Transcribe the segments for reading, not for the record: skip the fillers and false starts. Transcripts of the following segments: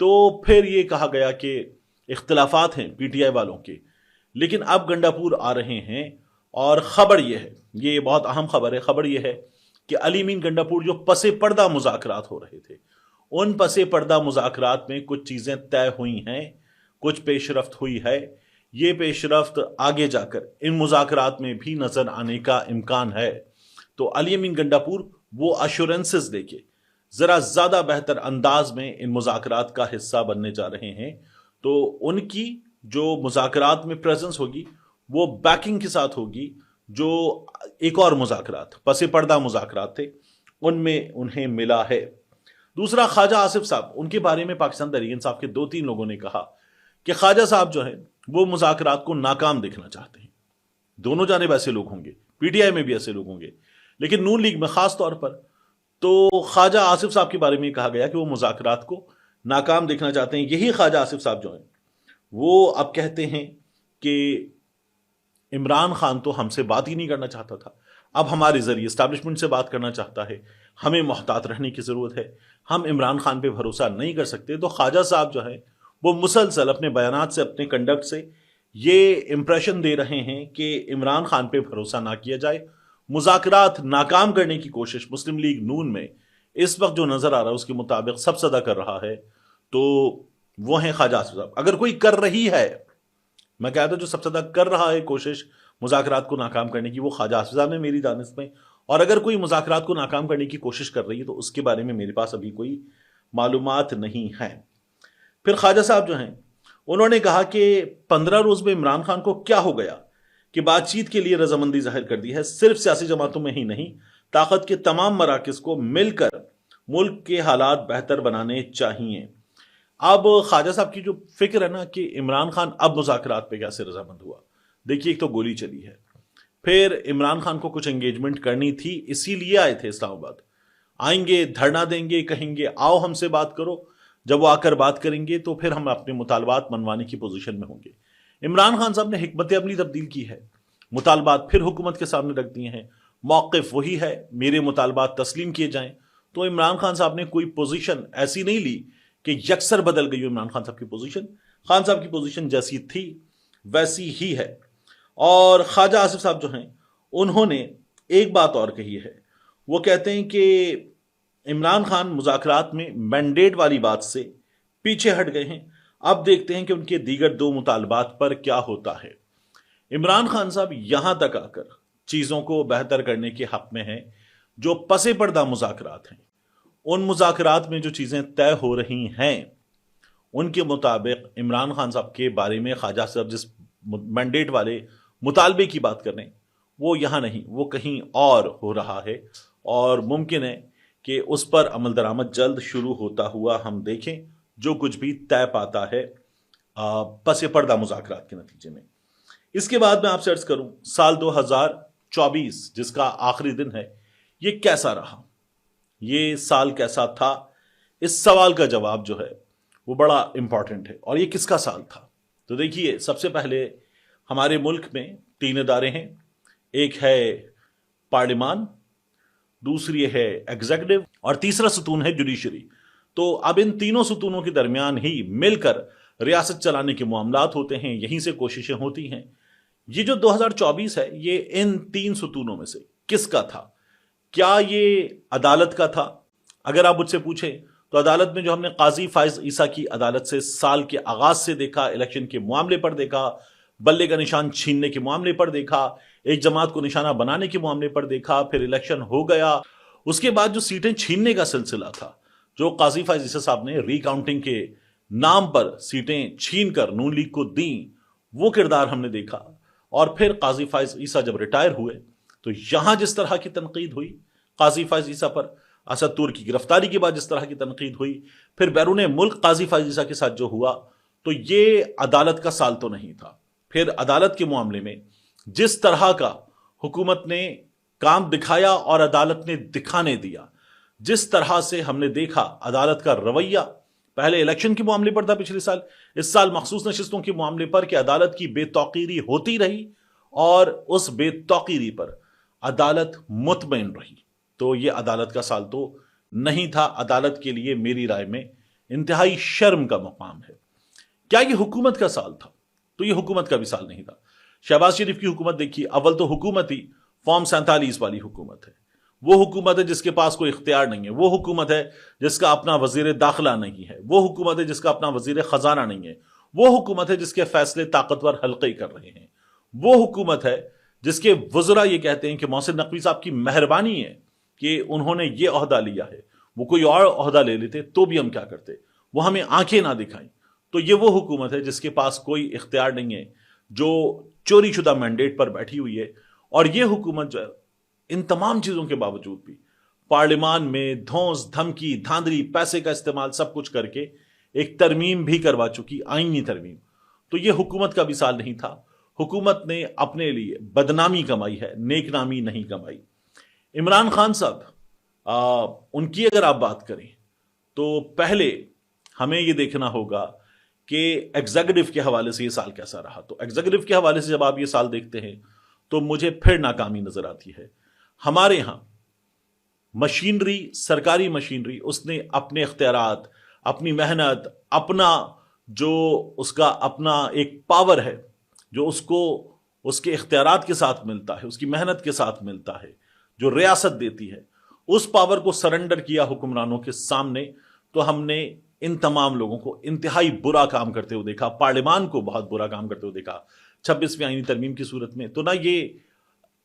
تو پھر یہ کہا گیا کہ اختلافات ہیں پی ٹی آئی والوں کے، لیکن اب گنڈاپور آ رہے ہیں اور خبر یہ ہے، یہ بہت اہم خبر ہے، خبر یہ ہے کہ علی امین گنڈاپور جو پس پردہ مذاکرات ہو رہے تھے، ان پس پردہ مذاکرات میں کچھ چیزیں طے ہوئی ہیں، کچھ پیش رفت ہوئی ہے، یہ پیش رفت آگے جا کر ان مذاکرات میں بھی نظر آنے کا امکان ہے۔ تو علی امین گنڈاپور وہ ایشورنسز دے کے ذرا زیادہ بہتر انداز میں ان مذاکرات کا حصہ بننے جا رہے ہیں، تو ان کی جو مذاکرات میں پریزنس ہوگی وہ بیکنگ کے ساتھ ہوگی جو ایک اور مذاکرات پس پردہ مذاکرات تھے ان میں انہیں ملا ہے۔ دوسرا، خواجہ آصف صاحب، ان کے بارے میں پاکستان تحریک انصاف کے 2-3 لوگوں نے کہا کہ خواجہ صاحب جو ہیں وہ مذاکرات کو ناکام دیکھنا چاہتے ہیں۔ دونوں جانب ایسے لوگ ہوں گے، پی ٹی آئی میں بھی ایسے لوگ ہوں گے، لیکن نون لیگ میں خاص طور پر تو خواجہ آصف صاحب کے بارے میں کہا گیا کہ وہ مذاکرات کو ناکام دیکھنا چاہتے ہیں۔ یہی خواجہ آصف صاحب جو ہیں وہ اب کہتے ہیں کہ عمران خان تو ہم سے بات ہی نہیں کرنا چاہتا تھا، اب ہمارے ذریعے اسٹیبلشمنٹ سے بات کرنا چاہتا ہے، ہمیں محتاط رہنے کی ضرورت ہے، ہم عمران خان پہ بھروسہ نہیں کر سکتے۔ تو خواجہ صاحب جو ہیں وہ مسلسل اپنے بیانات سے، اپنے کنڈکٹ سے یہ امپریشن دے رہے ہیں کہ عمران خان پہ بھروسہ نہ کیا جائے، مذاکرات ناکام کرنے کی کوشش مسلم لیگ نون میں اس وقت جو نظر آ رہا ہے اس کے مطابق سب صدا کر رہا ہے، تو وہ ہیں خواجہ آصف صاحب۔ اگر کوئی کر رہی ہے، میں کہتا ہوں جو سب صدا کر رہا ہے کوشش مذاکرات کو ناکام کرنے کی، وہ خواجہ آصف صاحب نے میری دانست میں، اور اگر کوئی مذاکرات کو ناکام کرنے کی کوشش کر رہی ہے تو اس کے بارے میں میرے پاس ابھی کوئی معلومات نہیں ہیں۔ پھر خواجہ صاحب جو ہیں انہوں نے کہا کہ 15 روز میں عمران خان کو کیا ہو گیا کہ بات چیت کے لیے رضامندی ظاہر کر دی ہے، صرف سیاسی جماعتوں میں ہی نہیں، طاقت کے تمام مراکز کو مل کر ملک کے حالات بہتر بنانے چاہیے۔ اب خواجہ صاحب کی جو فکر ہے نا کہ عمران خان اب مذاکرات پہ کیسے رضامند ہوا، دیکھیے ایک تو گولی چلی ہے، پھر عمران خان کو کچھ انگیجمنٹ کرنی تھی، اسی لیے آئے تھے اسلام آباد، آئیں گے، دھرنا دیں گے، کہیں گے آؤ ہم سے بات کرو، جب وہ آ کر بات کریں گے تو پھر ہم اپنے مطالبات منوانے کی پوزیشن میں ہوں گے۔ عمران خان صاحب نے حکمت عملی تبدیل کی ہے، مطالبات پھر حکومت کے سامنے رکھ دیے ہیں، موقف وہی ہے، میرے مطالبات تسلیم کیے جائیں۔ تو عمران خان صاحب نے کوئی پوزیشن ایسی نہیں لی کہ یکسر بدل گئی عمران خان صاحب کی پوزیشن، خان صاحب کی پوزیشن جیسی تھی ویسی ہی ہے۔ اور خواجہ آصف صاحب جو ہیں انہوں نے ایک بات اور کہی ہے، وہ کہتے ہیں کہ عمران خان مذاکرات میں مینڈیٹ والی بات سے پیچھے ہٹ گئے ہیں، اب دیکھتے ہیں کہ ان کے دیگر 2 مطالبات پر کیا ہوتا ہے۔ عمران خان صاحب یہاں تک آ کر چیزوں کو بہتر کرنے کے حق میں ہیں، جو پس پردہ مذاکرات ہیں، ان مذاکرات میں جو چیزیں طے ہو رہی ہیں ان کے مطابق عمران خان صاحب کے بارے میں خواجہ صاحب جس مینڈیٹ والے مطالبے کی بات کر رہے ہیں وہ یہاں نہیں، وہ کہیں اور ہو رہا ہے، اور ممکن ہے کہ اس پر عمل درآمد جلد شروع ہوتا ہوا ہم دیکھیں، جو کچھ بھی طے پاتا ہے پس پردہ مذاکرات کے نتیجے میں۔ اس کے بعد میں آپ سے عرض کروں، سال 2024 جس کا آخری دن ہے، یہ کیسا رہا، یہ سال کیسا تھا، اس سوال کا جواب جو ہے وہ بڑا امپورٹنٹ ہے۔ اور یہ کس کا سال تھا؟ تو دیکھیے، سب سے پہلے ہمارے ملک میں 3 ادارے ہیں، ایک ہے پارلیمان، دوسری ہے ایگزیکٹو، اور تیسرا ستون ہے جوڈیشری۔ تو اب ان تینوں ستونوں کے درمیان ہی مل کر ریاست چلانے کے معاملات ہوتے ہیں، یہیں سے کوششیں ہوتی ہیں۔ یہ جو 2024 ہے، یہ ان 3 ستونوں میں سے کس کا تھا؟ کیا یہ عدالت کا تھا؟ اگر آپ مجھ سے پوچھیں تو عدالت میں جو ہم نے قاضی فائز عیسیٰ کی عدالت سے سال کے آغاز سے دیکھا، الیکشن کے معاملے پر دیکھا، بلے کا نشان چھیننے کے معاملے پر دیکھا، ایک جماعت کو نشانہ بنانے کے معاملے پر دیکھا، پھر الیکشن ہو گیا، اس کے بعد جو سیٹیں چھیننے کا سلسلہ تھا، جو قاضی فائز عیسیٰ صاحب نے ری کاؤنٹنگ کے نام پر سیٹیں چھین کر نون لیگ کو دیں، وہ کردار ہم نے دیکھا۔ اور پھر قاضی فائز عیسیٰ جب ریٹائر ہوئے تو یہاں جس طرح کی تنقید ہوئی قاضی فائز عیسیٰ پر، اسد طور کی گرفتاری کے بعد جس طرح کی تنقید ہوئی، پھر بیرون ملک قاضی فائز عیسیٰ کے ساتھ جو ہوا، تو یہ عدالت کا سال تو نہیں تھا۔ پھر عدالت کے معاملے میں جس طرح کا حکومت نے کام دکھایا اور عدالت نے دکھانے دیا، جس طرح سے ہم نے دیکھا عدالت کا رویہ، پہلے الیکشن کے معاملے پر تھا پچھلے سال، اس سال مخصوص نشستوں کے معاملے پر، کہ عدالت کی بے توقیری ہوتی رہی اور اس بے توقیری پر عدالت مطمئن رہی۔ تو یہ عدالت کا سال تو نہیں تھا، عدالت کے لیے میری رائے میں انتہائی شرم کا مقام ہے۔ کیا یہ حکومت کا سال تھا؟ تو یہ حکومت کا بھی سال نہیں تھا۔ شہباز شریف کی حکومت دیکھیے، اول تو حکومت ہی فارم 47 والی حکومت ہے، وہ حکومت ہے جس کے پاس کوئی اختیار نہیں ہے، وہ حکومت ہے جس کا اپنا وزیر داخلہ نہیں ہے، وہ حکومت ہے جس کا اپنا وزیر خزانہ نہیں ہے، وہ حکومت ہے جس کے فیصلے طاقتور حلقے کر رہے ہیں، وہ حکومت ہے جس کے وزراء یہ کہتے ہیں کہ محسن نقوی صاحب کی مہربانی ہے کہ انہوں نے یہ عہدہ لیا ہے، وہ کوئی اور عہدہ لے لیتے تو بھی ہم کیا کرتے، وہ ہمیں آنکھیں نہ دکھائیں۔ تو یہ وہ حکومت ہے جس کے پاس کوئی اختیار نہیں ہے، جو چوری شدہ مینڈیٹ پر بیٹھی ہوئی ہے۔ اور یہ حکومت جو ہے ان تمام چیزوں کے باوجود بھی پارلیمان میں دھونس دھمکی دھاندلی پیسے کا استعمال سب کچھ کر کے ایک ترمیم بھی کروا چکی، آئینی ترمیم۔ تو یہ حکومت کا بھی سال نہیں تھا۔ حکومت نے اپنے لیے بدنامی کمائی ہے، نیک نامی نہیں کمائی۔ عمران خان صاحب، ان کی اگر آپ بات کریں تو پہلے ہمیں یہ دیکھنا ہوگا کہ ایگزیکٹو کے حوالے سے یہ سال کیسا رہا۔ تو ایگزیکٹو کے حوالے سے جب آپ یہ سال دیکھتے ہیں تو مجھے پھر ناکامی نظر آتی ہے۔ ہمارے ہاں مشینری، سرکاری مشینری، اس نے اپنے اختیارات، اپنی محنت، اپنا جو اس کا اپنا ایک پاور ہے جو اس کو اس کے اختیارات کے ساتھ ملتا ہے، اس کی محنت کے ساتھ ملتا ہے، جو ریاست دیتی ہے، اس پاور کو سرنڈر کیا حکمرانوں کے سامنے۔ تو ہم نے ان تمام لوگوں کو انتہائی برا کام کرتے ہوئے دیکھا، پارلیمان کو بہت برا کام کرتے ہوئے دیکھا 26ویں آئینی ترمیم کی صورت میں۔ تو نہ یہ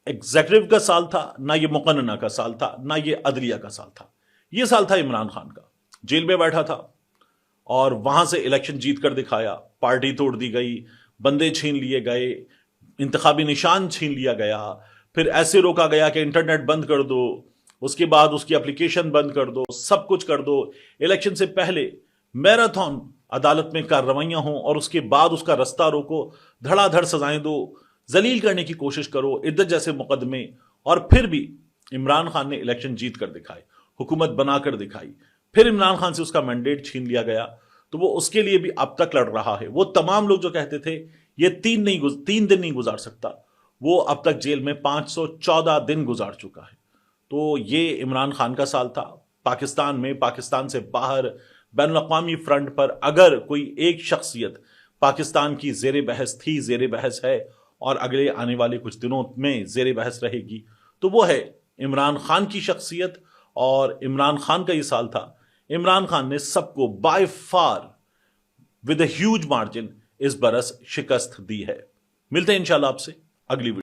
ایگزیکٹو کا سال تھا، نہ یہ مقننہ کا سال تھا، نہ یہ عدلیہ کا سال تھا، یہ سال تھا عمران خان کا۔ جیل میں بیٹھا تھا اور وہاں سے الیکشن جیت کر دکھایا، پارٹی توڑ دی گئی، بندے چھین لیے گئے، انتخابی نشان چھین لیا گیا، پھر ایسے روکا گیا کہ انٹرنیٹ بند کر دو، اس کے بعد اس کی اپلیکیشن بند کر دو، سب کچھ کر دو۔ الیکشن سے پہلے میراتھن عدالت میں کارروائیاں ہوں اور اس کے بعد اس کا رستہ روکو، دھڑا دھڑ سزائیں دو، ذلیل کرنے کی کوشش کرو، عدت جیسے مقدمے، اور پھر بھی عمران خان نے الیکشن جیت کر دکھائے، حکومت بنا کر دکھائی۔ پھر عمران خان سے اس کا مینڈیٹ چھین لیا گیا، تو وہ اس کے لیے بھی اب تک لڑ رہا ہے۔ وہ تمام لوگ جو کہتے تھے یہ 3 دن نہیں گزار سکتا، وہ اب تک جیل میں 514 دن گزار چکا ہے۔ تو یہ عمران خان کا سال تھا۔ پاکستان میں، پاکستان سے باہر، بین الاقوامی فرنٹ پر اگر کوئی ایک شخصیت پاکستان کی زیر بحث تھی، زیر بحث ہے اور اگلے آنے والے کچھ دنوں میں زیر بحث رہے گی، تو وہ ہے عمران خان کی شخصیت۔ اور عمران خان کا یہ سال تھا۔ عمران خان نے سب کو by far with a huge margin اس برس شکست دی ہے۔ ملتے ہیں انشاءاللہ آپ سے اگلی ویڈیو۔